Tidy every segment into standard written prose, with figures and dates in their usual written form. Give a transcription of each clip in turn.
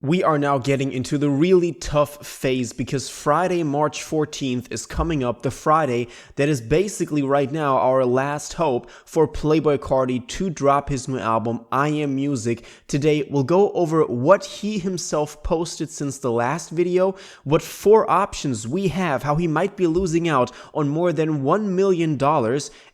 We are now getting into the really tough phase because Friday, March 14th is coming up, the Friday that is basically right now our last hope for Playboi Carti to drop his new album, I Am Music. Today, we'll go over what he himself posted since the last video, what 4 options we have, how he might be losing out on more than $1 million,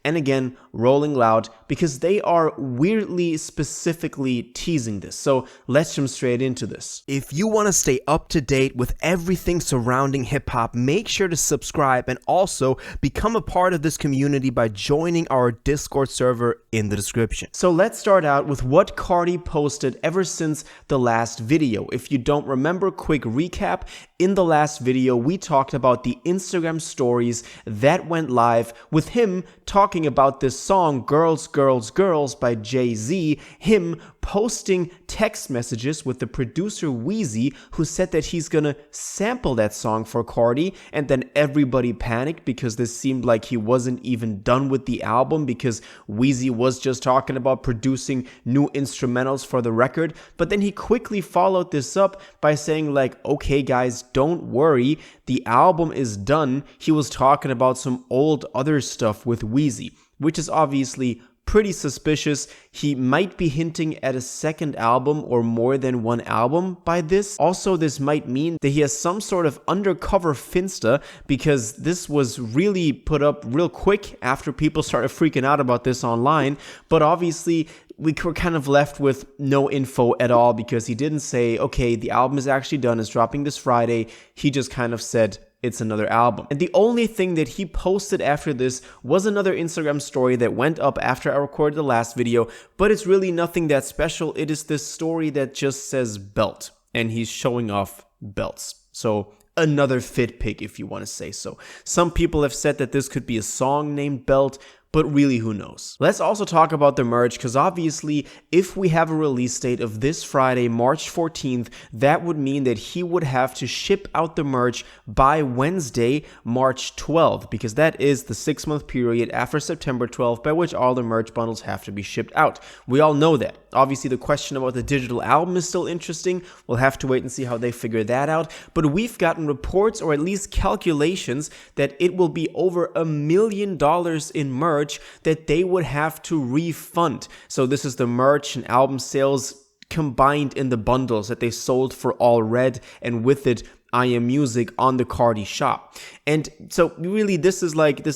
and again, Rolling Loud, because they are weirdly specifically teasing this. So let's jump straight into this. If you want to stay up to date with everything surrounding hip-hop, make sure to subscribe and also become a part of this community by joining our Discord server in the description. So let's start out with what Carti posted ever since the last video. If you don't remember, quick recap. In the last video, we talked about the Instagram stories that went live with him talking about this song, Girls, Girls, Girls by Jay-Z, him posting text messages with the producer Wheezy, who said that he's gonna sample that song for Carti, and then everybody panicked because this seemed like he wasn't even done with the album because Wheezy was just talking about producing new instrumentals for the record. But then he quickly followed this up by saying like, okay guys, don't worry, the album is done. He was talking about some old other stuff with Wheezy, which is obviously pretty suspicious. He might be hinting at a second album or more than one album by this. Also, this might mean that he has some sort of undercover Finsta, because this was really put up real quick after people started freaking out about this online. But obviously, we were kind of left with no info at all because he didn't say, okay, the album is actually done, it's dropping this Friday. He just kind of said, it's another album. And the only thing that he posted after this was another Instagram story that went up after I recorded the last video, but it's really nothing that special. It is this story that just says belt, and he's showing off belts. So another fit pic, if you want to say so. Some people have said that this could be a song named Belt, but really, who knows? Let's also talk about the merch, because obviously, if we have a release date of this Friday, March 14th, that would mean that he would have to ship out the merch by Wednesday, March 12th, because that is the 6-month period after September 12th by which all the merch bundles have to be shipped out. We all know that. Obviously, the question about the digital album is still interesting. We'll have to wait and see how they figure that out. But we've gotten reports, or at least calculations, that it will be over $1 million in merch that they would have to refund. So this is the merch and album sales combined in the bundles that they sold for All Red, and with it I Am Music on the Carti shop. And so really this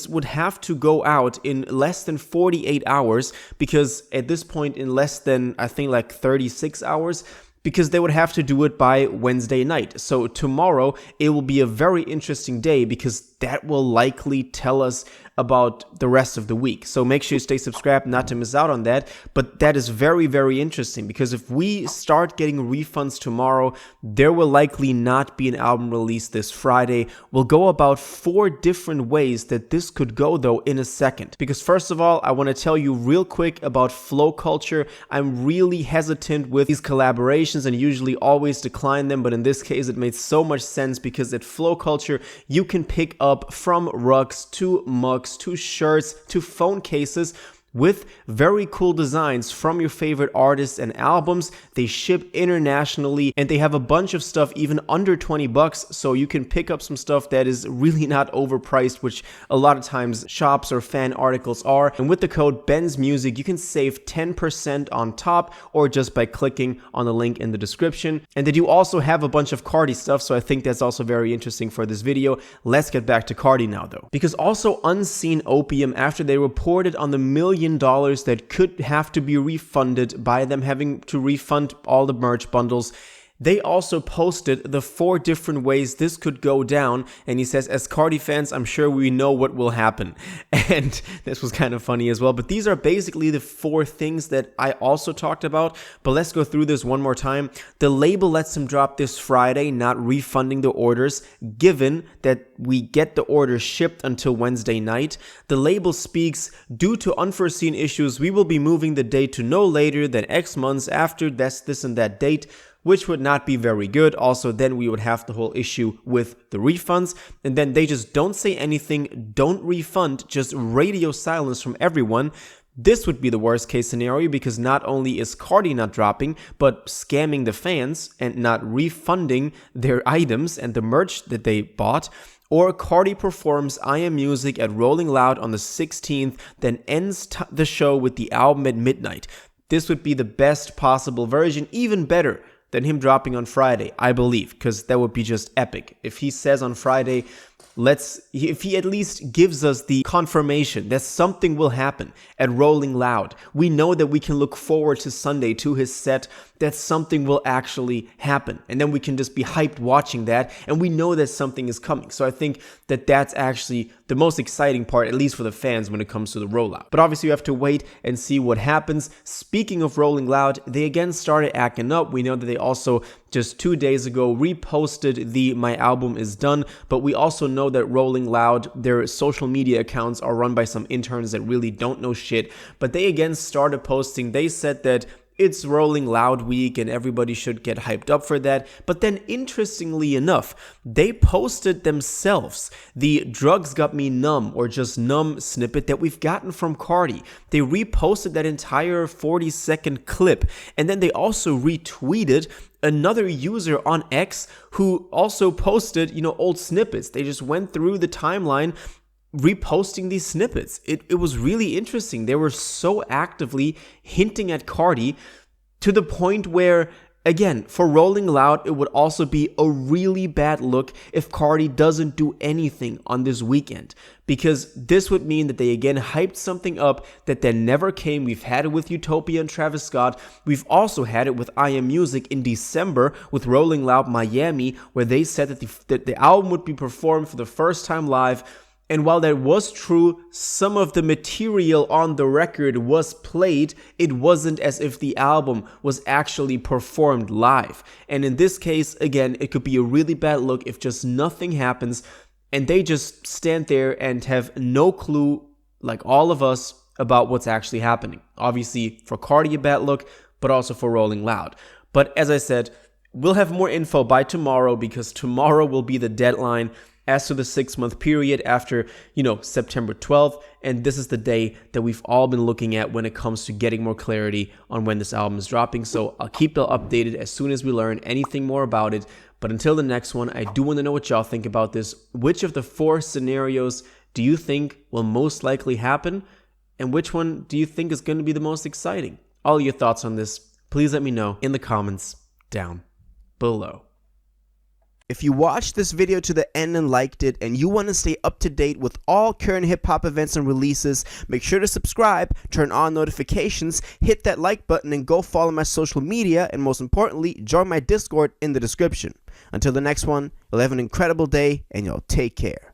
would have to go out in less than 48 hours, because at this point in less than, I think, like 36 hours, because they would have to do it by Wednesday night. So tomorrow it will be a very interesting day, because that will likely tell us about the rest of the week. So make sure you stay subscribed not to miss out on that. But that is very, very interesting, because if we start getting refunds tomorrow, there will likely not be an album release this Friday. We'll go about 4 different ways that this could go though in a second. Because first of all, I want to tell you real quick about flow culture. I'm really hesitant with these collaborations and usually always decline them, but in this case it made so much sense, because at flow culture you can pick up from rugs to mugs to shirts to phone cases with very cool designs from your favorite artists and albums. They ship internationally, and they have a bunch of stuff even under 20 bucks, so you can pick up some stuff that is really not overpriced, which a lot of times shops or fan articles are. And with the code BENZMUSIC, you can save 10% on top, or just by clicking on the link in the description. And they do also have a bunch of Carti stuff, so I think that's also very interesting for this video. Let's get back to Carti now though, because also Unseen Opium, after they reported on the $1 million that could have to be refunded by them having to refund all the merch bundles, they also posted the 4 different ways this could go down, and he says, as Carti fans, I'm sure we know what will happen. And this was kind of funny as well, but these are basically the 4 things that I also talked about. But let's go through this one more time. The label lets him drop this Friday, not refunding the orders, given that we get the orders shipped until Wednesday night. The label speaks, due to unforeseen issues, we will be moving the date to no later than X months after this and that date, which would not be very good. Also, then we would have the whole issue with the refunds. And then they just don't say anything, don't refund, just radio silence from everyone. This would be the worst case scenario because not only is Carti not dropping, but scamming the fans and not refunding their items and the merch that they bought. Or Carti performs I Am Music at Rolling Loud on the 16th, then ends the show with the album at midnight. This would be the best possible version, even better than him dropping on Friday, I believe, because that would be just epic. If he says on Friday, if he at least gives us the confirmation that something will happen at Rolling Loud, we know that we can look forward to Sunday, to his set, that something will actually happen. And then we can just be hyped watching that, and we know that something is coming. So I think that that's actually the most exciting part, at least for the fans, when it comes to the rollout. But obviously you have to wait and see what happens. Speaking of Rolling Loud, they again started acting up. We know that they also just 2 days ago reposted the My Album Is Done, but we also know that Rolling Loud, their social media accounts are run by some interns that really don't know shit, but they again started posting. They said that it's Rolling Loud week and everybody should get hyped up for that. But then interestingly enough, they posted themselves the Drugs Got Me Numb or just Numb snippet that we've gotten from Carti. They reposted that entire 40-second clip, and then they also retweeted another user on X who also posted, old snippets. They just went through the timeline reposting these snippets. It was really interesting. They were so actively hinting at Carti to the point where, again, for Rolling Loud, it would also be a really bad look if Carti doesn't do anything on this weekend, because this would mean that they again hyped something up that then never came. We've had it with Utopia and Travis Scott. We've also had it with I Am Music in December with Rolling Loud Miami, where they said that the album would be performed for the first time live. And while that was true, some of the material on the record was played. It wasn't as if the album was actually performed live. And in this case, again, it could be a really bad look if just nothing happens and they just stand there and have no clue, like all of us, about what's actually happening. Obviously, for Carti, a bad look, but also for Rolling Loud. But as I said, we'll have more info by tomorrow, because tomorrow will be the deadline as to the 6-month period after, September 12th. And this is the day that we've all been looking at when it comes to getting more clarity on when this album is dropping. So I'll keep you updated as soon as we learn anything more about it. But until the next one, I do want to know what y'all think about this. Which of the 4 scenarios do you think will most likely happen? And which one do you think is going to be the most exciting? All your thoughts on this, please let me know in the comments down below. If you watched this video to the end and liked it, and you want to stay up to date with all current hip-hop events and releases, make sure to subscribe, turn on notifications, hit that like button, and go follow my social media, and most importantly, join my Discord in the description. Until the next one, you'll have an incredible day, and y'all take care.